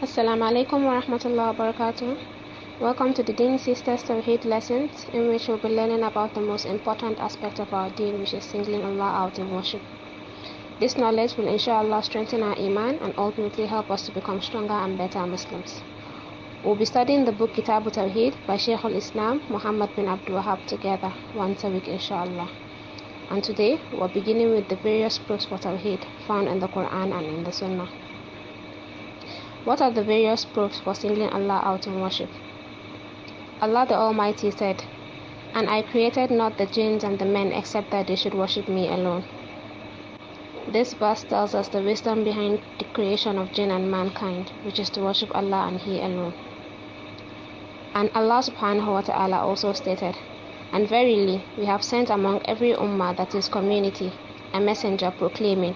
Assalamu alaikum wa rahmatullahi wa barakatuh. Welcome to the Deen Sisters Tawheed lessons, in which we'll be learning about the most important aspect of our deen, which is singling Allah out in worship. This knowledge will inshallah strengthen our iman and ultimately help us to become stronger and better Muslims. We'll be studying the book Kitab Tawheed by Shaykh al-Islam Muhammad bin Abdul Wahab together once a week inshallah. And today we're beginning with the various proofs for Tawheed found in the Quran and in the Sunnah. What are the various proofs for singling Allah out in worship? Allah the Almighty said, "And I created not the jinns and the men except that they should worship me alone." This verse tells us the wisdom behind the creation of jinn and mankind, which is to worship Allah and He alone. And Allah subhanahu wa ta'ala also stated, "And verily we have sent among every ummah, that is community, a messenger proclaiming,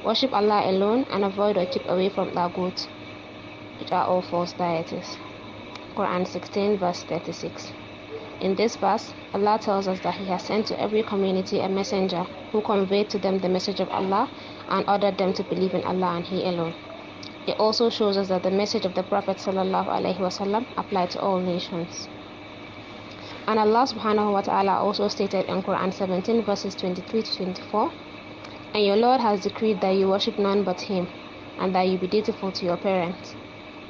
worship Allah alone and avoid or keep away from taghut, which are all false deities." Quran 16 verse 36. In this verse, Allah tells us that He has sent to every community a messenger who conveyed to them the message of Allah and ordered them to believe in Allah and He alone. It also shows us that the message of the Prophet ﷺ applied to all nations. And Allah subhanahu wa ta'ala also stated in Quran 17 verses 23 to 24, "And your Lord has decreed that you worship none but Him, and that you be dutiful to your parents.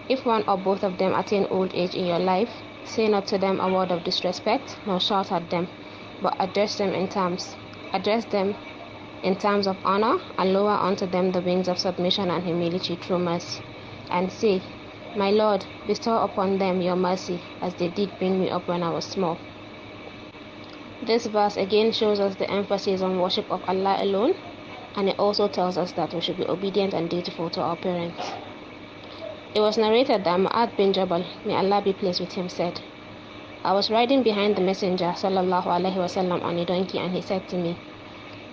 If one or both of them attain old age in your life, say not to them a word of disrespect, nor shout at them, but address them in terms of honor, and lower unto them the wings of submission and humility through mercy. And say, My Lord, bestow upon them your mercy, as they did bring me up when I was small." This verse again shows us the emphasis on worship of Allah alone, and it also tells us that we should be obedient and dutiful to our parents. It was narrated that Mu'adh bin Jabal, may Allah be pleased with him, said, "I was riding behind the Messenger sallallahu alaihi wasallam on a donkey, and he said to me,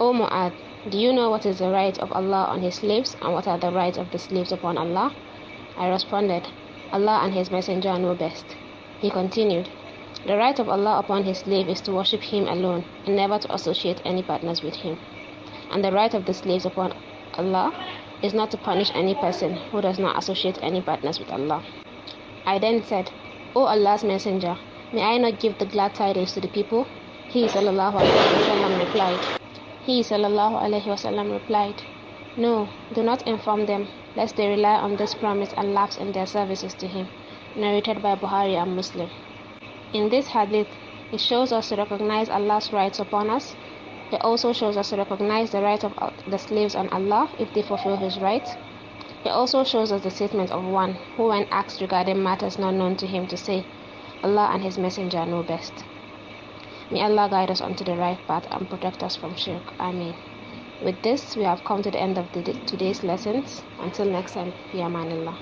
'O Mu'adh, do you know what is the right of Allah on His slaves, and what are the rights of the slaves upon Allah?' I responded, 'Allah and His Messenger know best.' He continued, 'The right of Allah upon His slave is to worship Him alone and never to associate any partners with Him. And the right of the slaves upon Allah is not to punish any person who does not associate any partners with Allah.' I then said, 'O Allah's Messenger, may I not give the glad tidings to the people?' He sallallahu alaihi wasallam replied, 'No, do not inform them, lest they rely on this promise and lapse in their services to Him.' Narrated by Bukhari and Muslim. In this hadith, it shows us to recognize Allah's rights upon us. It also shows us to recognize the right of the slaves on Allah if they fulfill His rights. It also shows us the statement of one who, when asked regarding matters not known to him, to say, 'Allah and His Messenger know best.' May Allah guide us onto the right path and protect us from shirk. Ameen. With this, we have come to the end of today's lessons. Until next time, fi amanillah.